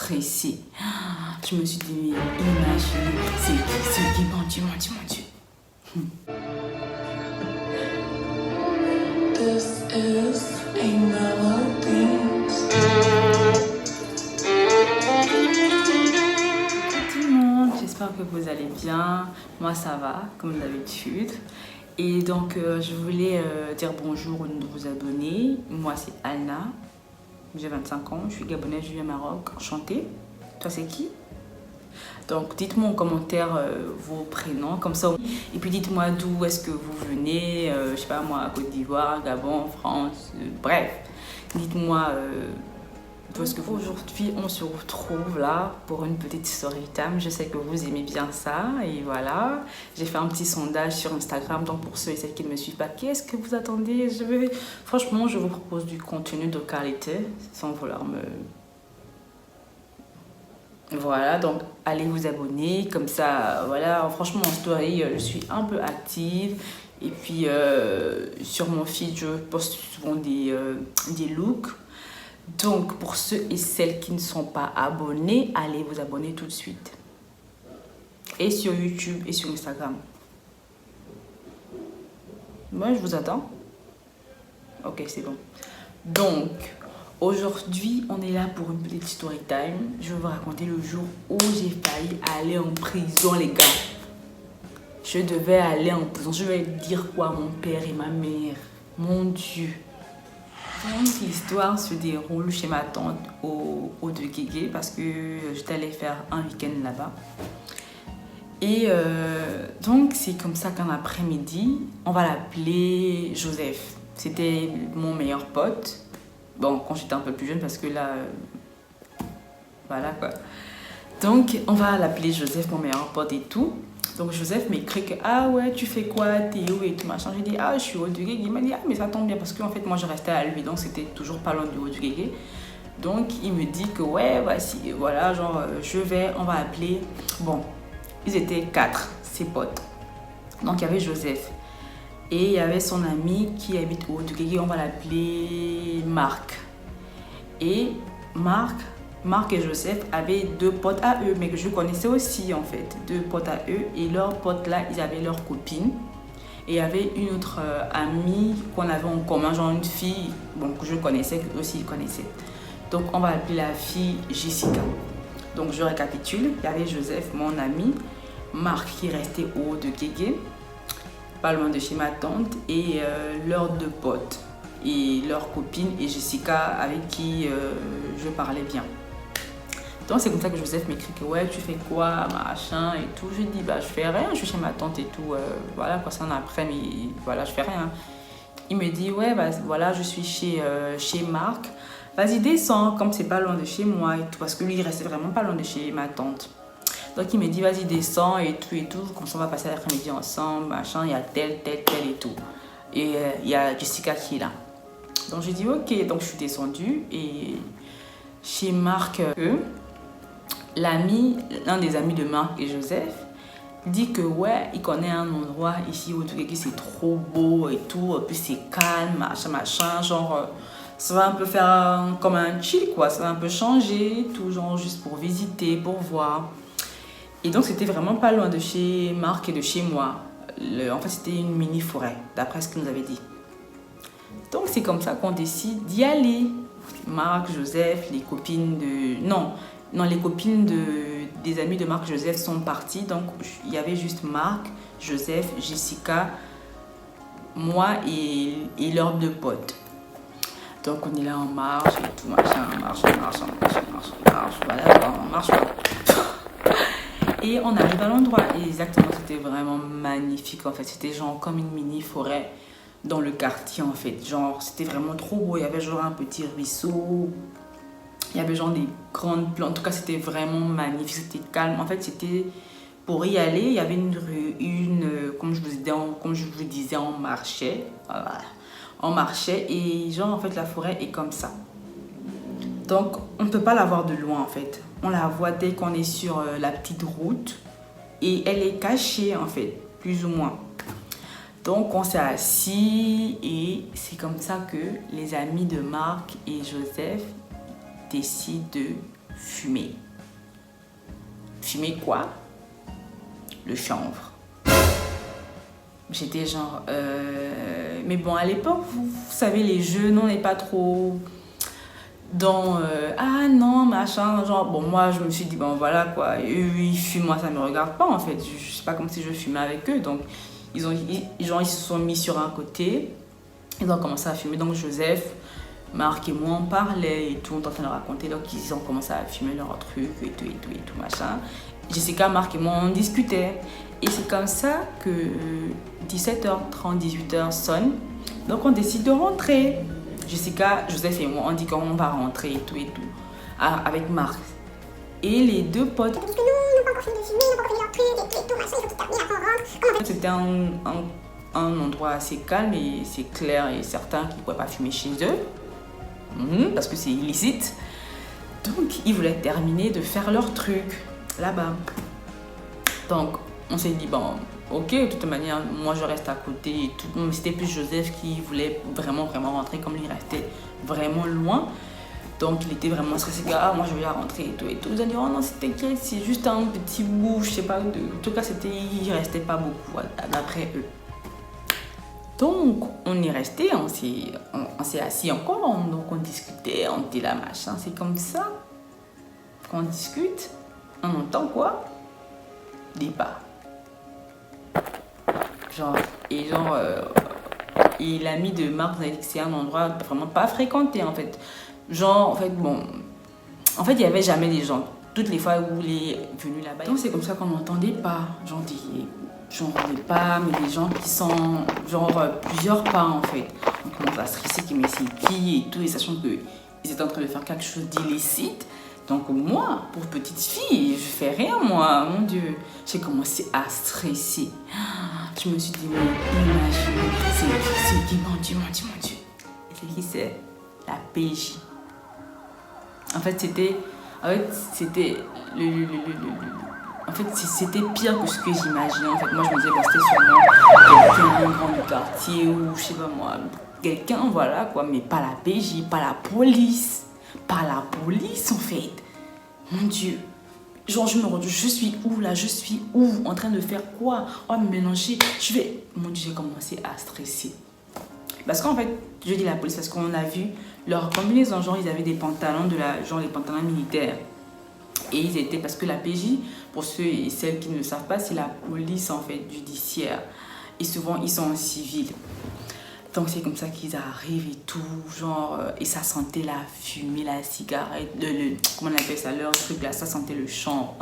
stressée. Je me suis dit, imagine, c'est qui, mon Dieu, mon Dieu, mon Dieu. This is a melody. Tout le monde, j'espère que vous allez bien. Moi ça va, comme d'habitude. Et donc je voulais dire bonjour aux nouveaux abonnés. Moi c'est Anna, j'ai 25 ans, je suis gabonaise, je vis au Maroc, enchantée. Toi c'est qui? Donc dites-moi en commentaire vos prénoms, comme ça. Et puis dites-moi d'où est-ce que vous venez, je sais pas moi, Côte d'Ivoire, Gabon, France, bref. Dites-moi d'où est-ce que vous... Aujourd'hui, on se retrouve là pour une petite story time. Je sais que vous aimez bien ça. Et voilà, j'ai fait un petit sondage sur Instagram. Donc pour ceux et celles qui ne me suivent pas, qu'est-ce que vous attendez? Franchement, je vous propose du contenu de qualité, sans vouloir me... Voilà, donc allez vous abonner, comme ça, voilà, franchement en story, je suis un peu active. Et puis sur mon feed, je poste souvent des looks. Donc pour ceux et celles qui ne sont pas abonnés, allez vous abonner tout de suite. Et sur YouTube et sur Instagram. Moi, je vous attends. Ok, c'est bon. Donc... aujourd'hui, on est là pour une petite story time. Je vais vous raconter le jour où j'ai failli aller en prison, les gars. Je devais aller en prison. Je vais dire quoi à mon père et ma mère? Mon Dieu. Donc, l'histoire se déroule chez ma tante au de Guégué parce que j'étais allée faire un week-end là-bas. Et donc, c'est comme ça qu'un après-midi, on va l'appeler Joseph. C'était mon meilleur pote. Bon, quand j'étais un peu plus jeune, parce que là, voilà quoi. Donc, on va l'appeler Joseph, mon meilleur pote et tout. Donc, Joseph m'écrit que, ah ouais, tu fais quoi, t'es où et tout machin. J'ai dit, ah, je suis au du Guégué. Il m'a dit, ah, mais ça tombe bien, parce qu'en fait, moi, je restais à lui, donc c'était toujours pas loin du haut du Guégué. Donc, il me dit que, ouais, voici, voilà, genre, on va appeler. Bon, ils étaient 4, ses potes. Donc, il y avait Joseph. Et il y avait son ami qui habite au Haut-du-Guégué, on va l'appeler Marc. Et Marc et Joseph avaient 2 potes à eux, mais que je connaissais aussi en fait. 2 potes à eux, et leurs potes là, ils avaient leur copine. Et il y avait une autre amie qu'on avait en commun, genre une fille, bon, que je connaissais, qu'eux aussi ils connaissaient. Donc on va appeler la fille Jessica. Donc je récapitule, il y avait Joseph, mon ami, Marc qui restait au Haut-de-Guégué, pas loin de chez ma tante, et leurs 2 potes et leur copine et Jessica avec qui je parlais bien. Donc c'est comme ça que Joseph m'écrit que ouais, tu fais quoi, machin et tout. Je dis bah je fais rien, je suis chez ma tante et tout, voilà quoi, ça en après, mais voilà, je fais rien. Il me dit ouais bah voilà, je suis chez Marc, vas-y descends, comme c'est pas loin de chez moi et tout, parce que lui il restait vraiment pas loin de chez ma tante. Donc il me dit vas-y descends et tout, comme ça on va passer l'après-midi ensemble, machin, il y a tel et tout. Et il y a Jessica qui est là. Donc j'ai dit ok, donc je suis descendue et chez Marc, l'un des amis de Marc et Joseph dit que ouais, il connaît un endroit ici où c'est trop beau et tout, et puis c'est calme, machin, genre ça va un peu faire comme un chill quoi, ça va un peu changer, tout genre juste pour visiter, pour voir. Et donc, c'était vraiment pas loin de chez Marc et de chez moi. En fait, c'était une mini-forêt, d'après ce qu'il nous avait dit. Donc, c'est comme ça qu'on décide d'y aller. Marc, Joseph, les copines de... Non, les copines des amis de Marc et Joseph sont parties. Donc, il y avait juste Marc, Joseph, Jessica, moi et leurs 2 potes. Donc, on est là en marche et tout, machin, marche, voilà, on marche pas. Et on arrive à l'endroit et exactement, c'était vraiment magnifique en fait. C'était genre comme une mini forêt dans le quartier en fait. Genre, c'était vraiment trop beau. Il y avait genre un petit ruisseau. Il y avait genre des grandes plantes. En tout cas, c'était vraiment magnifique. C'était calme. En fait, c'était... Pour y aller, il y avait une rue, comme je vous disais, on marchait. Voilà. On marchait et genre en fait, la forêt est comme ça. Donc, on ne peut pas la voir de loin en fait. On la voit dès qu'on est sur la petite route et elle est cachée en fait, plus ou moins. Donc, on s'est assis et c'est comme ça que les amis de Marc et Joseph décident de fumer. Fumer quoi? Le chanvre. J'étais genre... Mais bon, à l'époque, vous savez, les jeunes, on n'est pas trop dans... ah non, machin, genre... Bon, moi, je me suis dit, bon, voilà, quoi. Eux, ils fument, moi, ça ne me regarde pas, en fait. Je sais pas comme si je fumais avec eux. Donc, ils se sont mis sur un côté. Ils ont commencé à fumer. Donc, Joseph, Marc et moi, on parlait et tout. On était en train de raconter. Donc, ils ont commencé à fumer leur truc et tout, machin. Jessica, Marc et moi, on discutait. Et c'est comme ça que 17h30, 18h sonne. Donc, on décide de rentrer. Jessica, Joseph et moi, on dit qu'on va rentrer et tout, avec Marc. Et les deux potes... Parce que nous, on n'a pas encore fini de fumer, on n'a pas encore fini leur truc et tout, machin, il faut qu'ils terminent, après on rentre. C'était un endroit assez calme et c'est clair et certain qu'ils ne pouvaient pas fumer chez eux. Parce que c'est illicite. Donc, ils voulaient terminer de faire leur truc là-bas. Donc, on s'est dit, bon, ok, de toute manière, moi je reste à côté et tout. Mais c'était plus Joseph qui voulait vraiment rentrer, comme il restait vraiment loin. Donc, il était vraiment stressé, ah, moi je vais rentrer et tout. Ils ont dit, oh non, t'inquiète, c'est juste un petit bout, je sais pas. En tout cas, il restait pas beaucoup d'après eux. Donc, on est resté, on s'est assis encore, donc on discutait, on était là, machin. C'est comme ça qu'on discute. On entend quoi? Des pas. Et l'ami de Marc nous a dit que c'est un endroit vraiment pas fréquenté, en fait. Genre, en fait, bon... En fait, il n'y avait jamais des gens. Toutes les fois où il est venu là-bas. Donc, c'est comme ça qu'on n'entendait pas. Genre des pas, mais des gens qui sont... plusieurs pas, en fait. On commence à stresser, qui met ses pieds et tout, et sachant qu'ils étaient en train de faire quelque chose d'illicite. Donc moi, pour petite fille, je fais rien, moi, mon Dieu. J'ai commencé à stresser. Je me suis dit, mais imagine, c'est qui, mon Dieu. Et c'est qui c'est? La PJ. En fait, c'était c'était pire que ce que j'imaginais. En fait, moi, je me disais, c'était sûrement quelqu'un, un grand du quartier, ou je sais pas moi, quelqu'un, voilà, quoi, mais pas la PJ, pas la police. Par la police, en fait. Mon Dieu. Genre, je suis où là? Je suis où? En train de faire quoi? Oh, me mélanger. Mon Dieu, j'ai commencé à stresser. Parce qu'en fait, je dis la police parce qu'on a vu leur combinaison. Genre, ils avaient des pantalons les pantalons militaires. Et ils étaient, parce que la PJ, pour ceux et celles qui ne le savent pas, c'est la police, en fait, judiciaire. Et souvent, ils sont en civil. Donc c'est comme ça qu'ils arrivent et tout, genre, et ça sentait la fumée, la cigarette, comment on appelle ça, leur truc là, ça sentait le champ.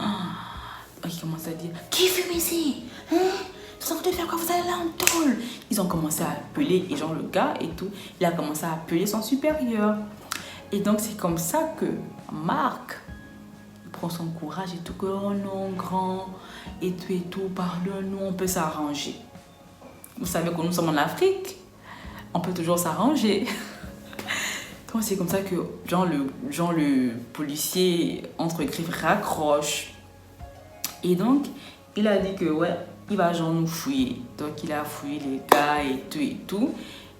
Ils commencent à dire, qui fume ici? Hein? Vous êtes en train de faire quoi? Vous allez là en tôle. Ils ont commencé à appeler, et genre le gars et tout, il a commencé à appeler son supérieur. Et donc c'est comme ça que Marc prend son courage et tout, que oh non, grand, et tout, parle-nous, on peut s'arranger. Vous savez que nous sommes en Afrique. On peut toujours s'arranger. Donc c'est comme ça que le policier entre griffes raccroche. Et donc il a dit que ouais, il va genre nous fouiller. Donc il a fouillé les gars et tout.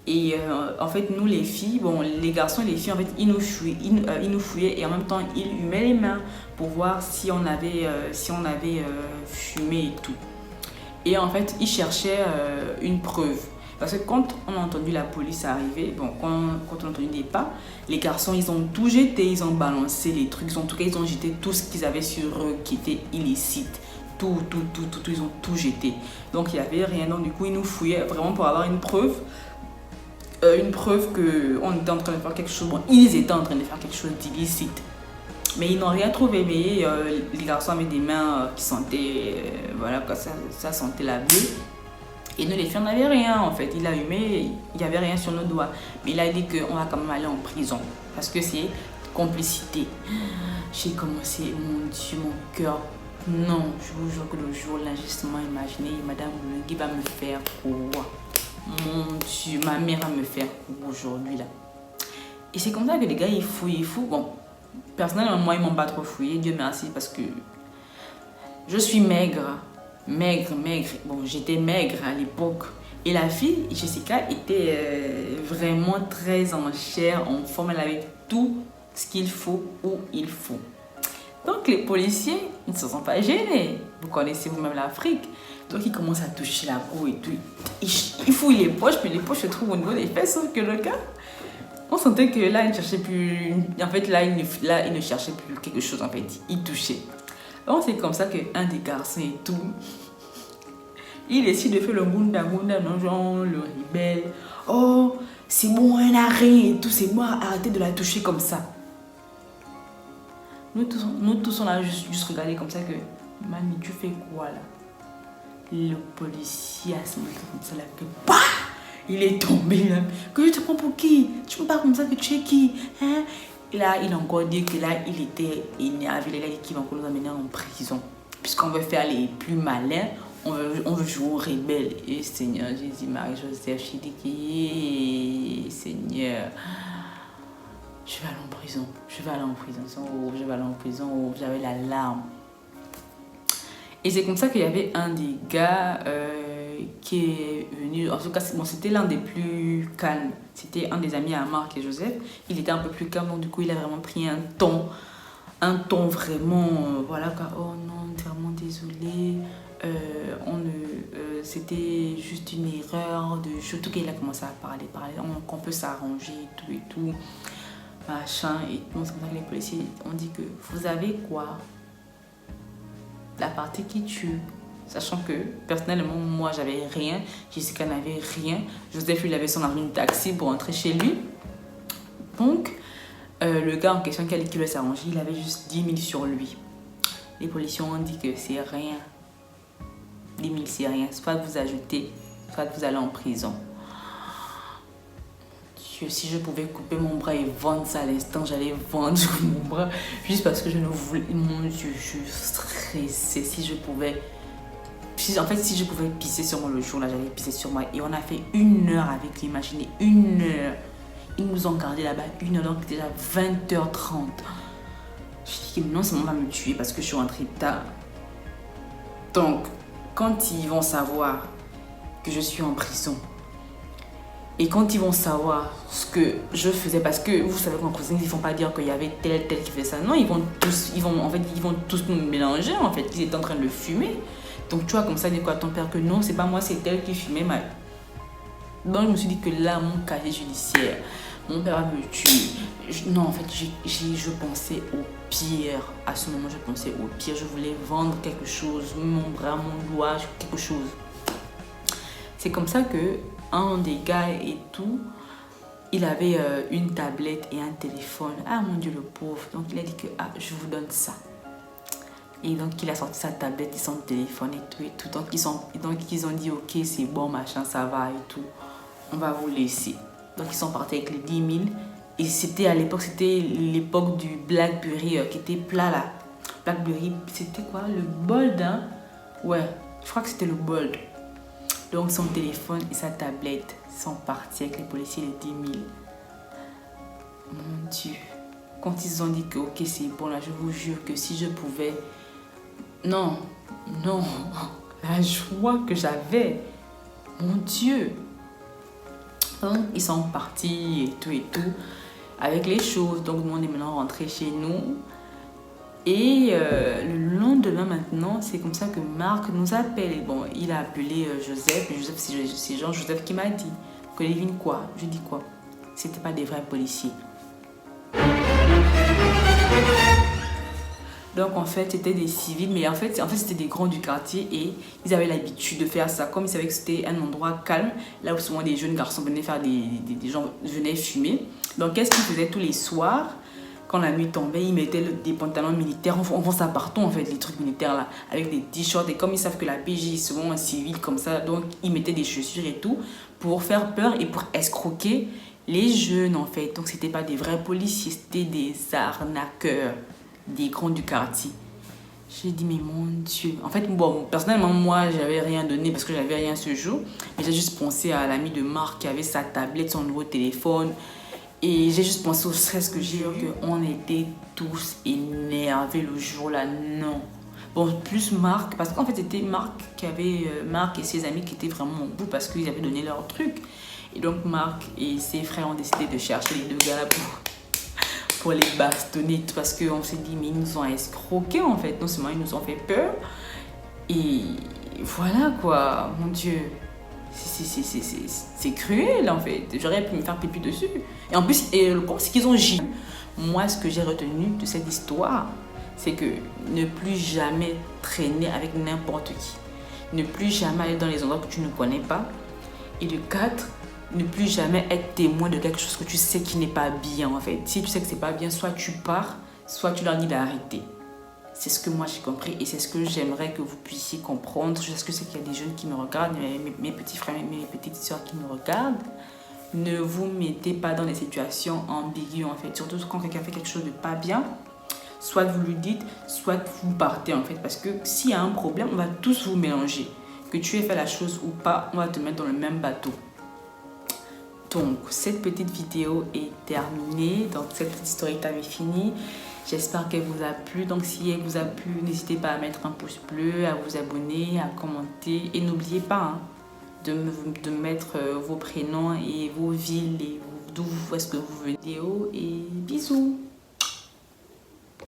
Et en fait nous les filles, bon les garçons et les filles en fait ils nous fouillaient et en même temps ils humaient les mains pour voir si on avait fumé et tout. Et en fait ils cherchaient une preuve. Parce que quand on a entendu la police arriver, bon, quand on a entendu des pas, les garçons, ils ont tout jeté, ils ont balancé les trucs, en tout cas, ils ont jeté tout ce qu'ils avaient sur eux qui était illicite. Tout, ils ont tout jeté. Donc, il n'y avait rien. Donc, du coup, ils nous fouillaient vraiment pour avoir une preuve qu'on était en train de faire quelque chose. Bon, ils étaient en train de faire quelque chose d'illicite. Mais ils n'ont rien trouvé. Mais les garçons avaient des mains qui sentaient, voilà, ça sentait la bleue. Et nous, les filles, on n'avait rien, en fait. Il a humé, il n'y avait rien sur nos doigts. Mais il a dit qu'on va quand même aller en prison. Parce que c'est complicité. J'ai commencé, mon Dieu, mon cœur. Non, je vous jure que le jour, là, justement, imaginé, Madame Boulangui va me faire quoi? Mon Dieu, ma mère va me faire quoi aujourd'hui, là? Et c'est comme ça que les gars, ils fouillent. Bon, personnellement, moi, ils m'ont pas trop fouillé. Dieu merci, parce que je suis maigre. Bon, j'étais maigre à l'époque. Et la fille, Jessica, était vraiment très en chair, en forme. Elle avait tout ce qu'il faut où il faut. Donc les policiers, ils ne se sont pas gênés. Vous connaissez vous-même l'Afrique. Donc ils commencent à toucher la peau et tout. Ils fouillent les poches, puis les poches se trouvent au niveau des fesses. Sauf que le gars, on sentait que là, il ne cherchait plus... En fait, là, il ne cherchait plus quelque chose, en fait. Il touchait. Donc c'est comme ça qu'un des garçons et tout, il décide de faire le gunda, non, genre le rebelle. Oh, c'est bon, un arrêt et tout, c'est bon, arrêtez de la toucher comme ça. Nous tous on a juste regardé comme ça que, Mami, tu fais quoi là? Le policier a se mis comme ça là que, bah, il est tombé là. Que je te prends pour qui? Tu me parles comme ça que tu es qui? Hein? Et là, il a encore dit que là, il était énervé. Il a dit qu'il va encore nous amener en prison. Puisqu'on veut faire les plus malins, on veut jouer au rebelle. Et Seigneur Jésus, Marie-Joseph, j'ai dit que, Seigneur, je vais aller en prison. Je vais aller en prison. Oh, je vais aller en prison. Oh, j'avais la larme. Et c'est comme ça qu'il y avait un des gars qui est venu. En tout cas, bon, c'était l'un des plus calmes. C'était un des amis à Marc et Joseph. Il était un peu plus calme, donc du coup, il a vraiment pris un ton vraiment. Voilà, quoi. Oh non, vraiment désolé. C'était juste une erreur. Surtout qu'il a commencé à parler. Qu'on peut s'arranger et tout. Machin. Et donc, c'est comme ça que les policiers ont dit que vous avez quoi? La partie qui tue. Sachant que, personnellement, moi, j'avais rien. Jessica n'avait rien. Joseph, il avait son argent de taxi pour rentrer chez lui. Donc, le gars en question qui voulait s'arranger, il avait juste 10 000 sur lui. Les policiers ont dit que c'est rien. 10 000, c'est rien. Soit vous ajoutez, soit vous allez en prison. Si je pouvais couper mon bras et vendre ça à l'instant, j'allais vendre mon bras. Juste parce que je ne voulais... Mon Dieu, je stressais. Si je pouvais pisser sur moi le jour, là, j'allais pisser sur moi. Et on a fait 1 heure avec lui, imaginez, 1 heure. Ils nous ont gardé là-bas 1 heure, donc déjà 20h30. Je dis que non, ça va me tuer parce que je suis rentrée tard. Donc, quand ils vont savoir que je suis en prison, et quand ils vont savoir ce que je faisais, parce que vous savez qu'en cuisine, ils ne vont pas dire qu'il y avait tel qui fait ça. Non, ils vont tous nous mélanger, en fait. Ils étaient en train de le fumer. Donc, tu vois, comme ça, dit quoi à ton père que non, c'est pas moi, c'est tel qui fumait. Donc, je me suis dit que là, mon casier judiciaire, mon père va me tuer. Non, en fait, je pensais au pire. À ce moment, je pensais au pire. Je voulais vendre quelque chose, mon bras, mon doigt, quelque chose. C'est comme ça que un des gars et tout, il avait une tablette et un téléphone. Ah mon Dieu, le pauvre. Donc il a dit que je vous donne ça. Et donc il a sorti sa tablette et son téléphone et tout. Donc ils ont dit ok, c'est bon, machin, ça va et tout. On va vous laisser. Donc ils sont partis avec les 10 000. Et c'était l'époque du Blackberry qui était plat là. Blackberry, c'était quoi? Le Bold, hein? Ouais, je crois que c'était le Bold. Donc son téléphone et sa tablette sont partis avec les policiers, les 10 000. Mon Dieu. Quand ils ont dit que ok, c'est bon là, je vous jure que si je pouvais... Non. La joie que j'avais. Mon Dieu. Donc ils sont partis et tout. Avec les choses. Donc nous on est maintenant rentrés chez nous. Et le lendemain maintenant, c'est comme ça que Marc nous appelle. Et bon, il a appelé Joseph. Et Joseph, c'est Jean-Joseph qui m'a dit que Lévin quoi? Je dis quoi? C'était pas des vrais policiers. Donc en fait, c'était des civils. Mais en fait c'était des grands du quartier. Et ils avaient l'habitude de faire ça. Comme ils savaient que c'était un endroit calme. Là où souvent des jeunes garçons venaient faire des gens venaient fumer. Donc qu'est-ce qu'ils faisaient tous les soirs? Quand la nuit tombait, ils mettaient des pantalons militaires. On vend ça partout, en fait, les trucs militaires là, avec des t-shirts. Et comme ils savent que la PJ est souvent un civil comme ça, donc ils mettaient des chaussures et tout pour faire peur et pour escroquer les jeunes, en fait. Donc, c'était pas des vrais policiers, c'était des arnaqueurs, des grands du quartier. J'ai dit, mais mon Dieu. En fait, bon, personnellement, moi, j'avais rien donné parce que j'avais rien ce jour. Mais j'ai juste pensé à l'ami de Marc qui avait sa tablette, son nouveau téléphone. Et j'ai juste pensé au stress que j'ai eu, qu'on était tous énervés le jour-là. Non. Bon, plus Marc, parce qu'en fait, c'était Marc et ses amis qui étaient vraiment au bout parce qu'ils avaient donné leur truc. Et donc, Marc et ses frères ont décidé de chercher les 2 gars là pour les bastonner parce qu'on s'est dit mais ils nous ont escroqués en fait, non seulement ils nous ont fait peur et voilà quoi, mon Dieu, c'est cruel en fait, j'aurais pu me faire pipi dessus et en plus le con c'est qu'ils ont giflé. Moi ce que j'ai retenu de cette histoire c'est que ne plus jamais traîner avec n'importe qui, ne plus jamais aller dans les endroits que tu ne connais pas et de 4, ne plus jamais être témoin de quelque chose que tu sais qui n'est pas bien en fait. Si tu sais que c'est pas bien, soit tu pars, soit tu leur dis d'arrêter. C'est ce que moi j'ai compris et c'est ce que j'aimerais que vous puissiez comprendre. Je sais que c'est qu'il y a des jeunes qui me regardent, mes petits frères, mes petites soeurs qui me regardent. Ne vous mettez pas dans des situations ambiguës en fait. Surtout quand quelqu'un fait quelque chose de pas bien, soit vous lui dites, soit vous partez en fait. Parce que s'il y a un problème, on va tous vous mélanger. Que tu aies fait la chose ou pas, on va te mettre dans le même bateau. Donc, cette petite vidéo est terminée. Donc, cette petite story time est finie. J'espère qu'elle vous a plu. Donc, si elle vous a plu, n'hésitez pas à mettre un pouce bleu, à vous abonner, à commenter. Et n'oubliez pas de mettre vos prénoms et vos villes et d'où est-ce que vous venez. Et bisous!